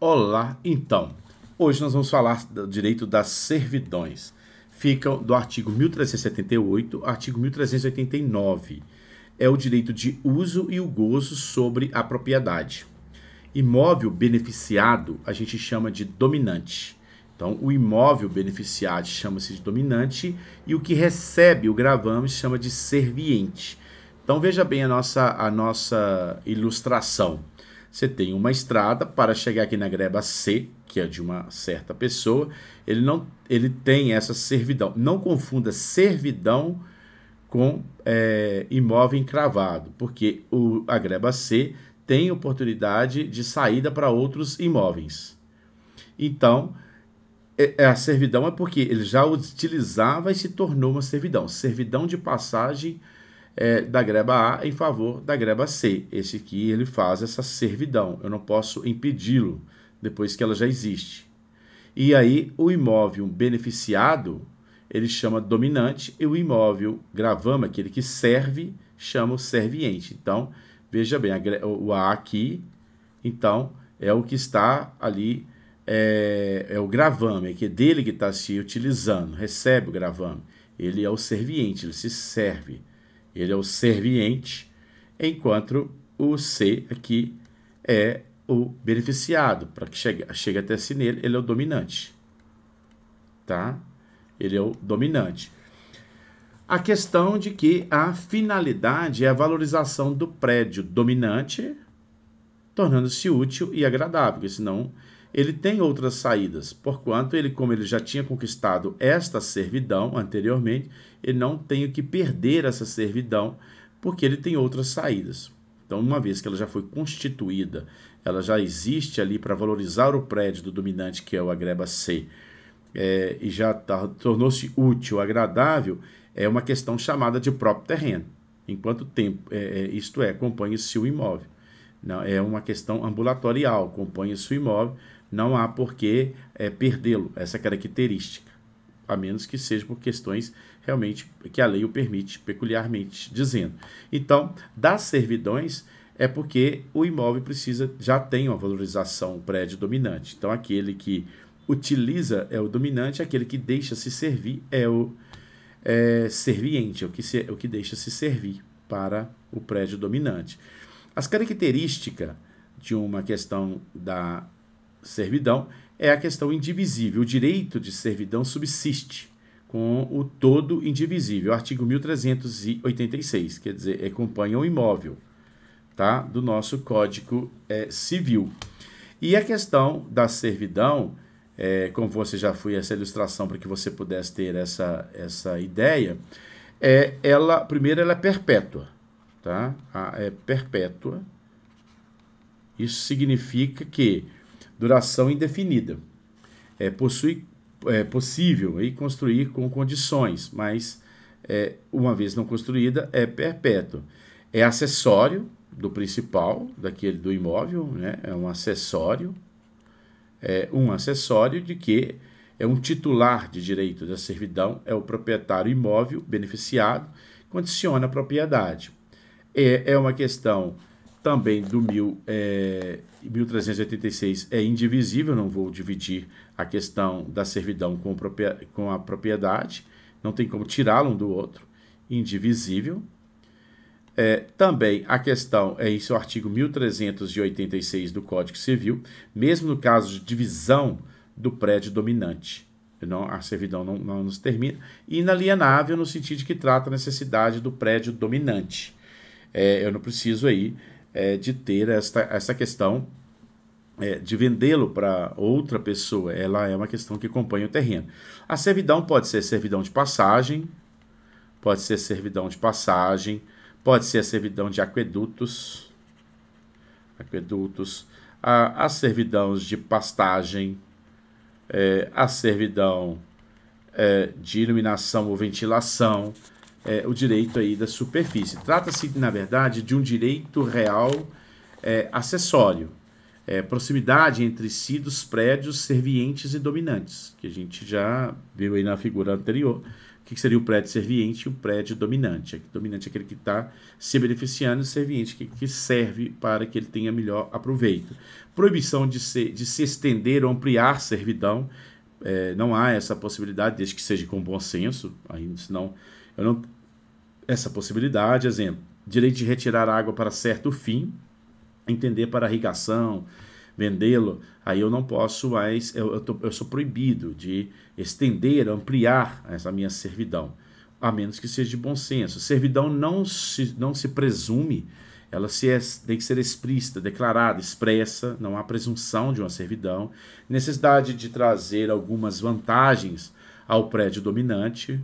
Olá, então, hoje nós vamos falar do direito das servidões. Ficam do artigo 1378 ao artigo 1389. É o direito de uso e o gozo sobre a propriedade. Imóvel beneficiado a gente chama de dominante. Então, o imóvel beneficiado chama-se de dominante e o que recebe o gravame chama de serviente. Então, veja bem a nossa ilustração. Você tem uma estrada para chegar aqui na greba C, que é de uma certa pessoa. Ele tem essa servidão. Não confunda servidão com imóvel encravado, porque a greba C tem oportunidade de saída para outros imóveis. Então, a servidão é porque ele já utilizava e se tornou uma servidão. Servidão de passagem da greba A em favor da greba C. Esse aqui ele faz essa servidão. Eu não posso impedi-lo depois que ela já existe. E aí o imóvel beneficiado ele chama dominante e o imóvel gravame, aquele que serve, chama o serviente. Então, veja bem, o A aqui, então, é o que está ali, é o gravame, que é dele que está se utilizando, recebe o gravame. Ele é o serviente, ele se serve. Ele é o serviente, enquanto o C aqui é o beneficiado. Para que chegue até si nele, ele é o dominante. Tá? Ele é o dominante. A questão de que a finalidade é a valorização do prédio dominante, tornando-se útil e agradável, porque senão ele tem outras saídas, porquanto como ele já tinha conquistado esta servidão anteriormente, ele não tem que perder essa servidão, porque ele tem outras saídas. Então, uma vez que ela já foi constituída, ela já existe ali para valorizar o prédio do dominante, que é o greba C, e já tornou-se útil, agradável, é uma questão chamada de próprio terreno. Enquanto tempo, isto é, acompanha-se o imóvel. Não, é uma questão ambulatorial, acompanha-se o imóvel, não há por que perdê-lo, essa característica, a menos que seja por questões realmente que a lei o permite, peculiarmente dizendo. Então, das servidões é porque o imóvel já tem uma valorização, o prédio dominante. Então, aquele que utiliza é o dominante, aquele que deixa se servir é o serviente, é o que deixa se servir para o prédio dominante. As características de uma questão da servidão é a questão indivisível. O direito de servidão subsiste com o todo indivisível. Artigo 1386, quer dizer, acompanha o imóvel, tá? Do nosso Código Civil. E a questão da servidão, como você já foi essa ilustração para que você pudesse ter essa ideia, primeiro ela é perpétua, tá? É perpétua. Isso significa que duração indefinida. É possível aí construir com condições, mas uma vez não construída, é perpétua. É acessório do principal, do imóvel, né? É um acessório de que é um titular de direito da servidão, é o proprietário imóvel beneficiado, condiciona a propriedade. É uma questão também do 1386 é indivisível, não vou dividir a questão da servidão com a propriedade, não tem como tirá-lo um do outro, indivisível. Também a questão isso é o artigo 1386 do Código Civil, mesmo no caso de divisão do prédio dominante. A servidão não nos termina. E inalienável no sentido de que trata a necessidade do prédio dominante. Eu não preciso aí de ter essa questão de vendê-lo para outra pessoa. Ela é uma questão que acompanha o terreno. A servidão pode ser servidão de passagem, pode ser a servidão de aquedutos, a servidão de pastagem, a servidão de iluminação ou ventilação, o direito aí da superfície. Trata-se, na verdade, de um direito real acessório, proximidade entre si dos prédios servientes e dominantes, que a gente já viu aí na figura anterior, que seria o prédio serviente e o prédio dominante. O dominante é aquele que está se beneficiando, e o serviente que serve para que ele tenha melhor aproveito. Proibição de se estender ou ampliar servidão. Não há essa possibilidade, desde que seja com bom senso. Aí, senão, essa possibilidade, exemplo, direito de retirar água para certo fim, entender para irrigação, vendê-lo, aí eu não posso mais, eu sou proibido de estender, ampliar essa minha servidão, a menos que seja de bom senso. Servidão não se presume, ela tem que ser explícita, declarada, expressa, não há presunção de uma servidão, necessidade de trazer algumas vantagens ao prédio dominante,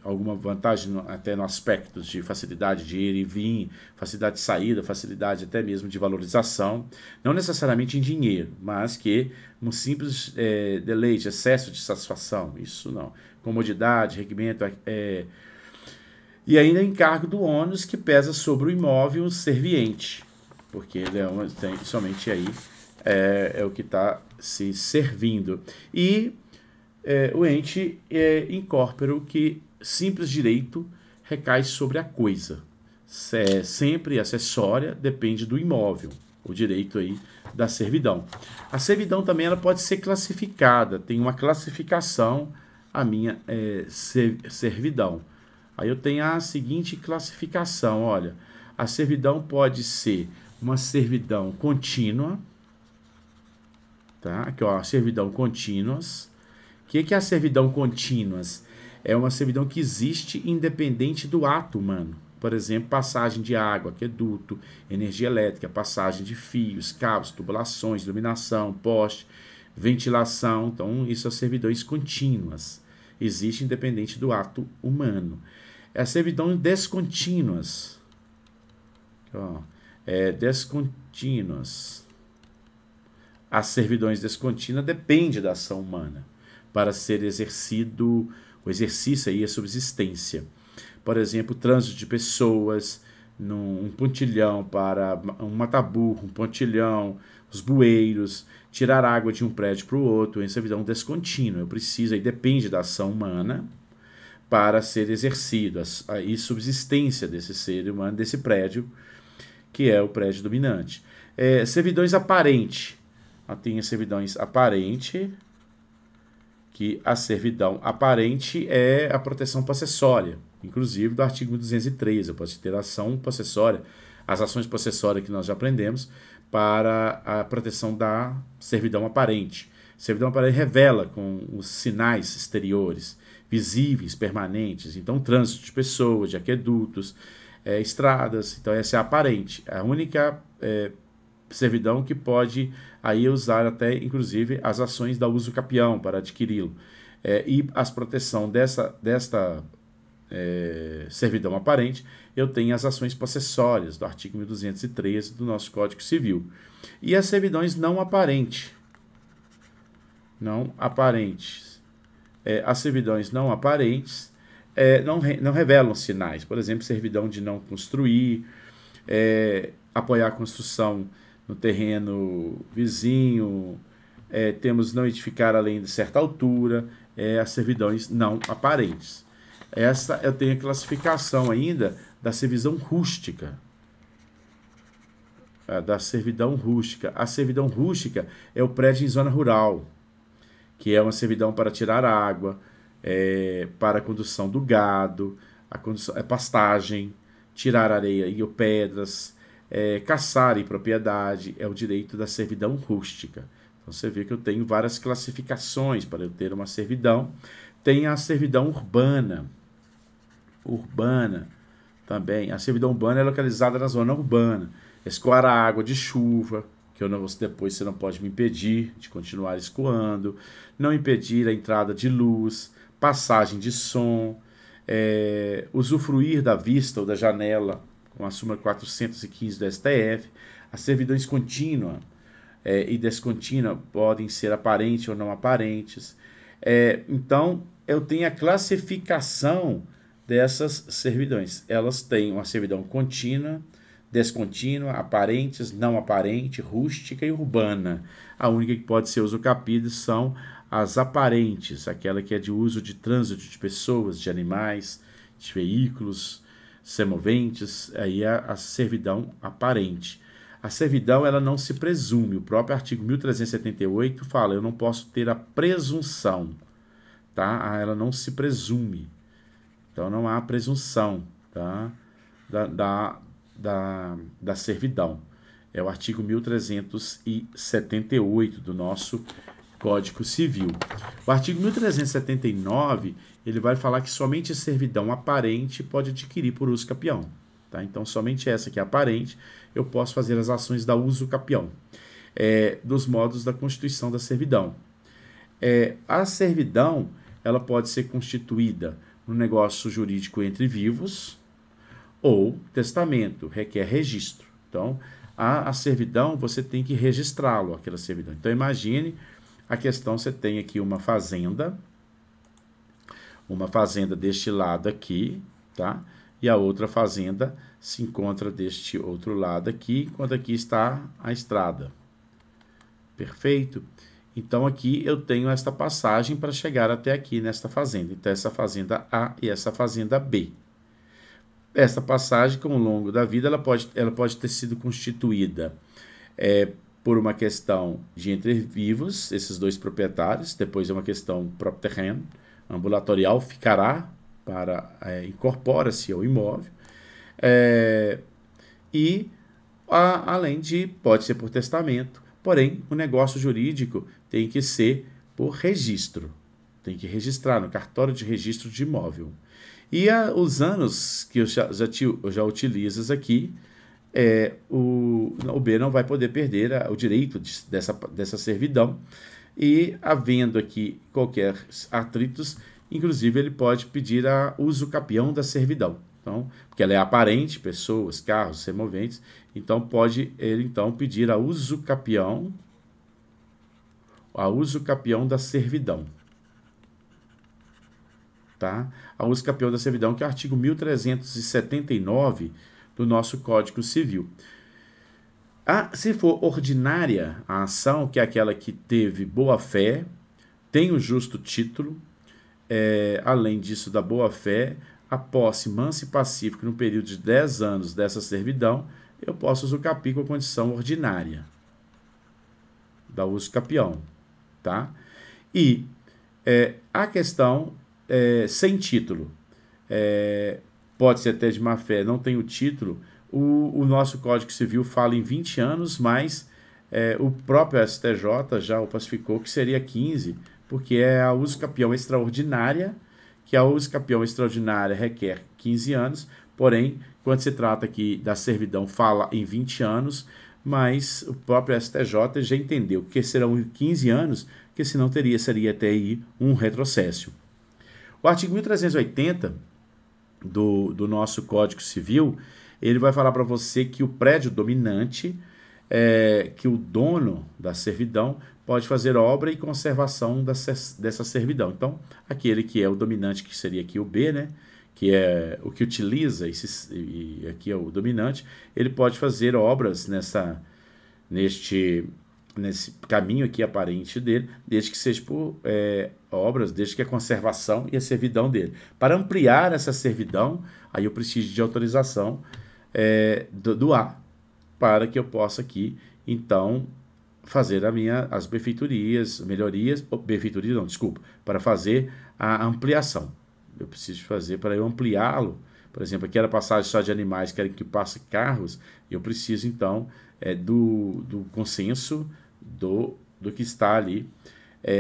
alguma vantagem até no aspecto de facilidade de ir e vir, facilidade de saída, facilidade até mesmo de valorização, não necessariamente em dinheiro, mas que um simples deleite, excesso de satisfação, isso não, comodidade, requerimento, e ainda encargo do ônus que pesa sobre o imóvel serviente, porque ele somente aí é o que está se servindo. E o ente incorpora que simples direito recai sobre a coisa. Sempre acessória, depende do imóvel, o direito aí da servidão. A servidão também ela pode ser classificada, tem uma classificação a minha servidão. Aí eu tenho a seguinte classificação, olha, a servidão pode ser uma servidão contínua, tá? Aqui ó, a servidão contínuas. O que é a servidão contínuas? É uma servidão que existe independente do ato humano. Por exemplo, passagem de água, aqueduto, energia elétrica, passagem de fios, cabos, tubulações, iluminação, poste, ventilação. Então, isso são servidões contínuas. Existe independente do ato humano. As servidões descontínuas. Descontínuas. As servidões descontínuas dependem da ação humana para ser exercido, o exercício aí, a subsistência. Por exemplo, trânsito de pessoas, um pontilhão para um mataburro, um pontilhão, os bueiros, tirar água de um prédio para o outro, em servidão descontínua. Eu preciso, aí depende da ação humana para ser exercido, a subsistência desse ser humano, desse prédio, que é o prédio dominante. Servidões aparentes. Tem as servidões aparentes, que a servidão aparente é a proteção possessória, inclusive do artigo 213, eu posso ter ação possessória, as ações possessórias que nós já aprendemos, para a proteção da servidão aparente. Servidão aparente revela com os sinais exteriores, visíveis, permanentes, então trânsito de pessoas, de aquedutos, estradas, então essa é a aparente, a única servidão que pode aí usar até, inclusive, as ações da uso capião para adquiri-lo. E as proteção desta servidão aparente, eu tenho as ações possessórias do artigo 1213 do nosso Código Civil. E as servidões não aparentes. Não aparentes. As servidões não aparentes não revelam sinais. Por exemplo, servidão de não construir, apoiar a construção no terreno vizinho, temos não edificar além de certa altura, as servidões não aparentes. Essa eu tenho a classificação ainda da servidão rústica. Da servidão rústica. A servidão rústica é o prédio em zona rural, que é uma servidão para tirar água, para a condução do gado, pastagem, tirar areia e pedras, caçar em propriedade, é o direito da servidão rústica. Então você vê que eu tenho várias classificações para eu ter uma servidão. Tem a servidão urbana. Urbana também. A servidão urbana é localizada na zona urbana. Escoar a água de chuva, que depois você não pode me impedir de continuar escoando. Não impedir a entrada de luz, passagem de som, usufruir da vista ou da janela, com a súmula 415 do STF, as servidões contínua e descontínua podem ser aparentes ou não aparentes. Então, eu tenho a classificação dessas servidões. Elas têm uma servidão contínua, descontínua, aparentes, não aparente, rústica e urbana. A única que pode ser usucapido são as aparentes, aquela que é de uso de trânsito de pessoas, de animais, de veículos, semoventes, aí é a servidão aparente. A servidão, ela não se presume. O próprio artigo 1378 fala, eu não posso ter a presunção, tá? Ela não se presume. Então, não há presunção, tá? da servidão. É o artigo 1378 do nosso Código Civil. O artigo 1379, ele vai falar que somente servidão aparente pode adquirir por uso capião. Tá? Então, somente essa que é aparente, eu posso fazer as ações da uso capião. Dos modos da constituição da servidão. A servidão, ela pode ser constituída no negócio jurídico entre vivos, ou testamento, requer registro. Então, a servidão, você tem que registrá-lo, aquela servidão. Então, imagine a questão, você tem aqui uma fazenda deste lado aqui, tá? E a outra fazenda se encontra deste outro lado aqui, enquanto aqui está a estrada. Perfeito? Então, aqui eu tenho esta passagem para chegar até aqui nesta fazenda. Então, essa fazenda A e essa fazenda B. Essa passagem, com o longo da vida, ela pode ter sido constituída por uma questão de entre vivos, esses dois proprietários, depois é uma questão próprio terreno, ambulatorial, ficará, incorpora-se ao imóvel, além de, pode ser por testamento, porém, o negócio jurídico tem que ser por registro, tem que registrar no cartório de registro de imóvel. E os anos que eu já utilizo aqui, o B não vai poder perder o direito dessa servidão, e havendo aqui qualquer atritos, inclusive ele pode pedir a uso capião da servidão. Então, porque ela é aparente, pessoas, carros, semoventes, então pode ele pedir a uso capião da servidão. Tá? A uso capião da servidão, que é o artigo 1379 do nosso Código Civil. Se for ordinária a ação, que é aquela que teve boa-fé, tem o justo título, além disso da boa-fé, a posse mansa e pacífica no período de 10 anos dessa servidão, eu posso usucapir com a condição ordinária da uso capião. Tá? E a questão sem título, pode ser até de má-fé, não tem o título, o nosso Código Civil fala em 20 anos, mas o próprio STJ já o pacificou que seria 15, porque é a uso capião extraordinária, que a uso capião extraordinária requer 15 anos, porém, quando se trata aqui da servidão, fala em 20 anos, mas o próprio STJ já entendeu que serão 15 anos, porque senão seria até aí um retrocesso. O artigo 1380 do nosso Código Civil, ele vai falar para você que o prédio dominante, que o dono da servidão pode fazer obra e conservação dessa servidão. Então, aquele que é o dominante, que seria aqui o B, né? Que é o que utiliza, e aqui é o dominante, ele pode fazer obras nesse caminho aqui aparente dele, desde que seja por obras, desde que a conservação e a servidão dele. Para ampliar essa servidão, aí eu preciso de autorização do A, para que eu possa aqui, então, fazer as benfeitorias, para fazer a ampliação. Eu preciso fazer para eu ampliá-lo. Por exemplo, aqui era passagem só de animais, querem que passe carros, eu preciso, então, do consenso do que está ali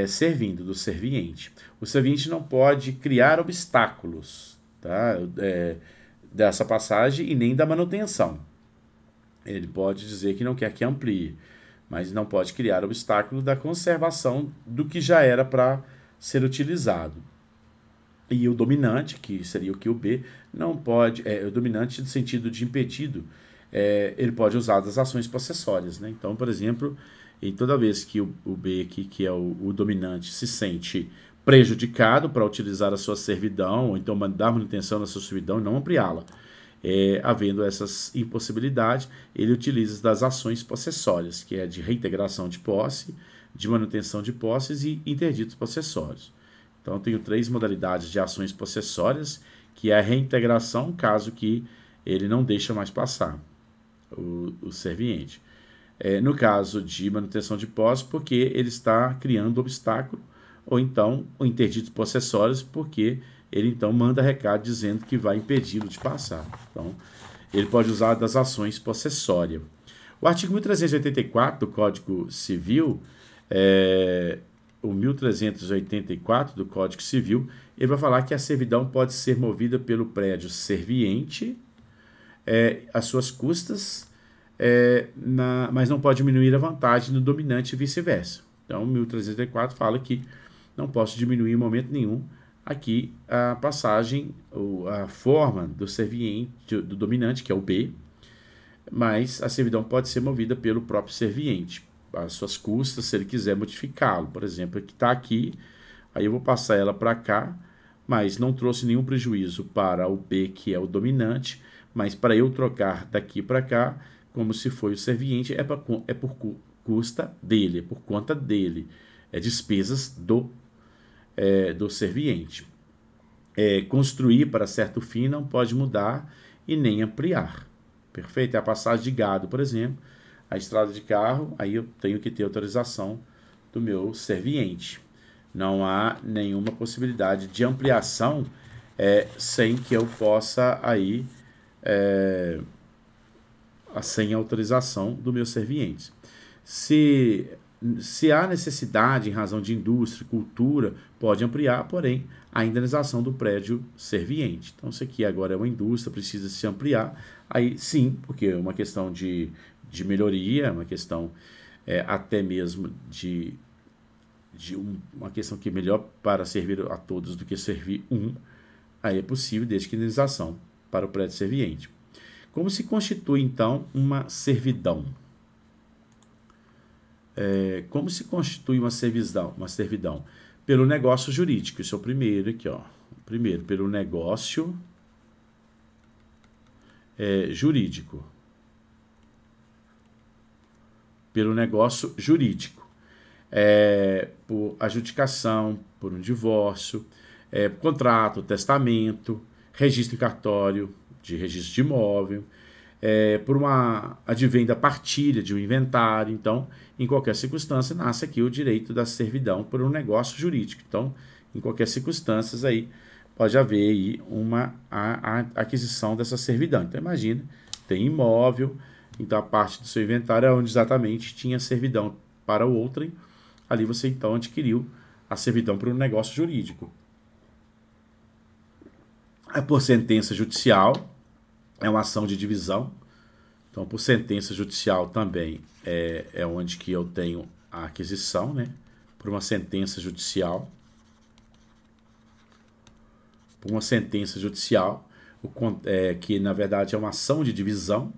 servindo, do serviente. O serviente não pode criar obstáculos, tá? Dessa passagem e nem da manutenção. Ele pode dizer que não quer que amplie, mas não pode criar obstáculo da conservação do que já era para ser utilizado. E o dominante, que seria o que o B, não pode, o dominante no sentido de impedido, ele pode usar das ações possessórias, né? Então, por exemplo, em toda vez que o B aqui, que é o dominante, se sente prejudicado para utilizar a sua servidão, ou então dar manutenção na sua servidão e não ampliá-la, havendo essas impossibilidades, ele utiliza das ações possessórias, que é de reintegração de posse, de manutenção de posses e interditos possessórios. Então, eu tenho 3 modalidades de ações possessórias, que é a reintegração, caso que ele não deixa mais passar o serviente. No caso de manutenção de posse, porque ele está criando obstáculo, ou então o interditos possessórios, porque ele então manda recado dizendo que vai impedi-lo de passar. Então, ele pode usar das ações possessórias. O artigo 1384 do Código Civil, o 1384 do Código Civil, ele vai falar que a servidão pode ser movida pelo prédio serviente às suas custas, mas não pode diminuir a vantagem do dominante e vice-versa. Então, o 1384 fala que não posso diminuir em momento nenhum aqui a passagem, ou a forma do serviente, do dominante, que é o B, mas a servidão pode ser movida pelo próprio serviente, às suas custas, se ele quiser modificá-lo. Por exemplo, que está aqui, aí eu vou passar ela para cá, mas não trouxe nenhum prejuízo para o B, que é o dominante, mas para eu trocar daqui para cá, como se foi o serviente, é por custa dele, é por conta dele, é despesas do serviente. Construir para certo fim não pode mudar e nem ampliar. Perfeito? É a passagem de gado, por exemplo, a estrada de carro, aí eu tenho que ter autorização do meu serviente. Não há nenhuma possibilidade de ampliação sem que eu possa aí sem autorização do meu serviente. Se há necessidade em razão de indústria, cultura, pode ampliar, porém, a indenização do prédio serviente. Então, isso aqui agora é uma indústria, precisa se ampliar, aí sim, porque é uma questão de melhoria, uma questão até mesmo uma questão que é melhor para servir a todos do que servir aí é possível, desde que indenização para o prédio serviente. Como se constitui, então, uma servidão? Como se constitui uma servidão? Pelo negócio jurídico. Isso é o primeiro aqui, ó. Primeiro, pelo negócio jurídico. Pelo negócio jurídico. Por adjudicação, por um divórcio, contrato, testamento, registro em cartório, de registro de imóvel, por uma advém da partilha de um inventário. Então, em qualquer circunstância, nasce aqui o direito da servidão por um negócio jurídico. Então, em qualquer circunstância, aí pode haver aí a aquisição dessa servidão. Então, imagina, tem imóvel, então a parte do seu inventário é onde exatamente tinha servidão para o outrem. Ali você, então, adquiriu a servidão por um negócio jurídico. Por sentença judicial, é uma ação de divisão. Então, por sentença judicial também é onde que eu tenho a aquisição, né? Por uma sentença judicial. Por uma sentença judicial, que na verdade é uma ação de divisão,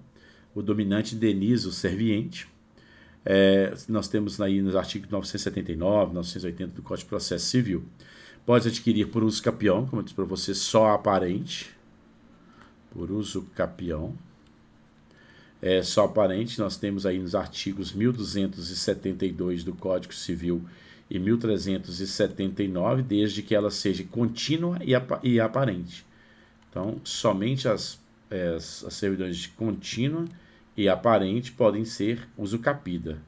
o dominante indeniza o serviente. Nós temos aí nos artigos 979, 980 do Código de Processo Civil. Pode adquirir por uso capião, como eu disse para você, só aparente. Por uso capião. Só aparente, nós temos aí nos artigos 1272 do Código Civil e 1379, desde que ela seja contínua e aparente. Então, somente as servidões de contínua e aparente podem ser usucapida.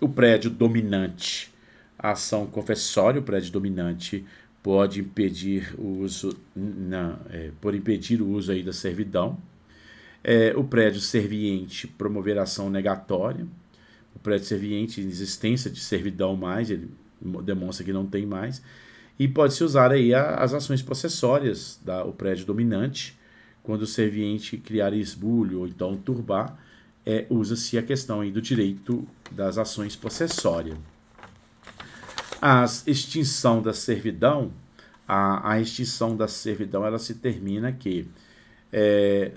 O prédio dominante, a ação confessória, o prédio dominante pode impedir o uso, por impedir o uso aí da servidão. O prédio serviente promover ação negatória. O prédio serviente, existência de servidão mais, ele demonstra que não tem mais. E pode-se usar aí as ações possessórias o prédio dominante, quando o serviente criar esbulho ou então turbar, usa-se a questão aí do direito das ações possessórias. A extinção da servidão, a extinção da servidão, ela se termina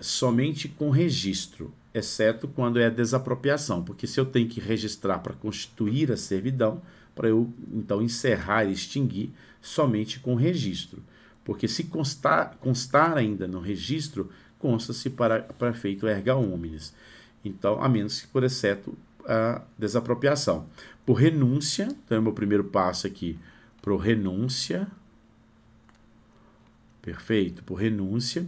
somente com registro, exceto quando é desapropriação, porque se eu tenho que registrar para constituir a servidão, para eu então encerrar e extinguir somente com registro, porque se constar ainda no registro, consta-se para efeito erga omnes. Então, a menos que por exceto a desapropriação. Por renúncia, então é o meu primeiro passo aqui, por renúncia, perfeito, por renúncia,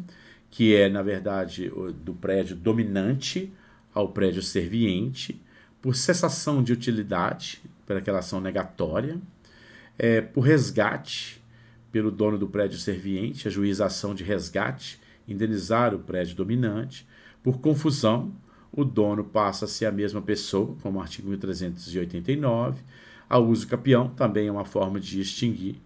que é, na verdade, do prédio dominante ao prédio serviente, por cessação de utilidade, por aquela ação negatória, por resgate, pelo dono do prédio serviente, ajuização de resgate, indenizar o prédio dominante, por confusão, o dono passa a ser a mesma pessoa, como o artigo 1389, ao uso capião, também é uma forma de extinguir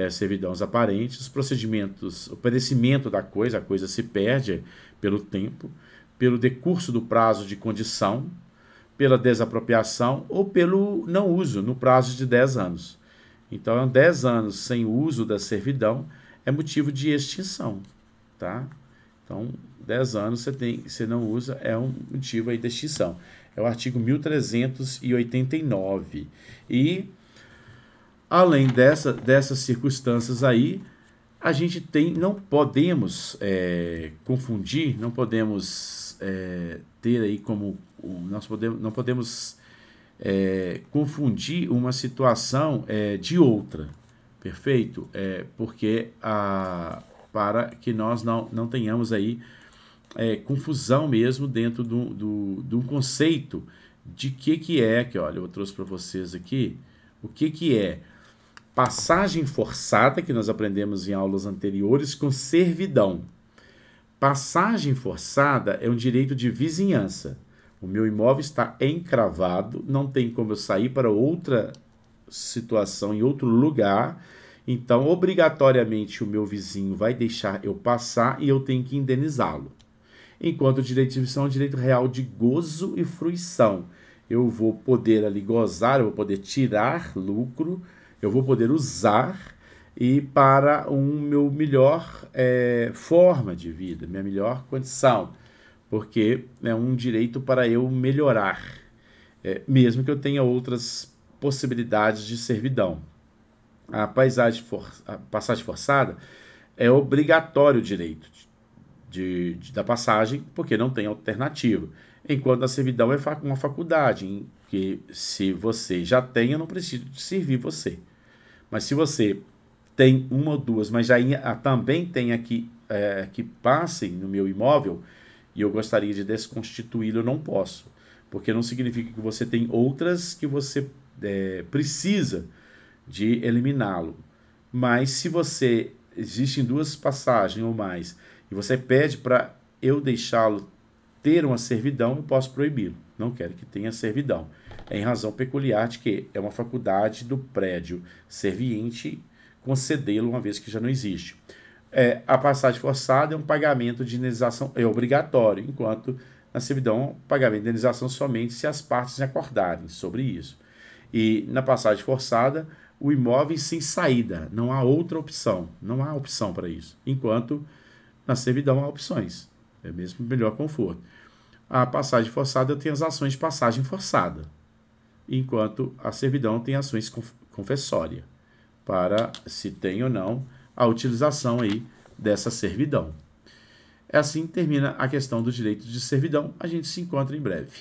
servidões aparentes, os procedimentos, o perecimento da coisa, a coisa se perde pelo tempo, pelo decurso do prazo de condição, pela desapropriação ou pelo não uso no prazo de 10 anos. Então, 10 anos sem uso da servidão é motivo de extinção, tá? Então, 10 anos você não usa, é um motivo aí de extinção. É o artigo 1389. E, além dessas circunstâncias aí, a gente não podemos confundir, não podemos ter aí como... não podemos confundir uma situação de outra, perfeito? Porque para que nós não tenhamos aí confusão mesmo dentro do conceito de que olha, eu trouxe para vocês aqui, o que é passagem forçada, que nós aprendemos em aulas anteriores, com servidão. Passagem forçada é um direito de vizinhança. O meu imóvel está encravado, não tem como eu sair para outra situação, em outro lugar, então, obrigatoriamente, o meu vizinho vai deixar eu passar e eu tenho que indenizá-lo. Enquanto o direito de vissão é um direito real de gozo e fruição. Eu vou poder ali gozar, eu vou poder tirar lucro, eu vou poder usar e para meu melhor forma de vida, minha melhor condição, porque é um direito para eu melhorar, mesmo que eu tenha outras possibilidades de servidão. A passagem forçada é obrigatório o direito da passagem, porque não tem alternativa, enquanto a servidão é uma faculdade, em que se você já tem, eu não preciso servir você. Mas se você tem uma ou duas, mas já também tem aqui que passem no meu imóvel e eu gostaria de desconstituí-lo, eu não posso, porque não significa que você tem outras que você precisa de eliminá-lo. Mas se existem duas passagens ou mais e você pede para eu deixá-lo ter uma servidão, eu posso proibi-lo. Não quero que tenha servidão. Em razão peculiar de que é uma faculdade do prédio serviente concedê-lo uma vez que já não existe. A passagem forçada é um pagamento de indenização obrigatório, enquanto na servidão, pagamento de indenização somente se as partes acordarem sobre isso. E na passagem forçada, o imóvel sem saída, não há outra opção, não há opção para isso, enquanto na servidão há opções, é mesmo melhor conforto. A passagem forçada tem as ações de passagem forçada, enquanto a servidão tem ações confessórias, para se tem ou não a utilização aí dessa servidão. Assim termina a questão do direito de servidão, a gente se encontra em breve.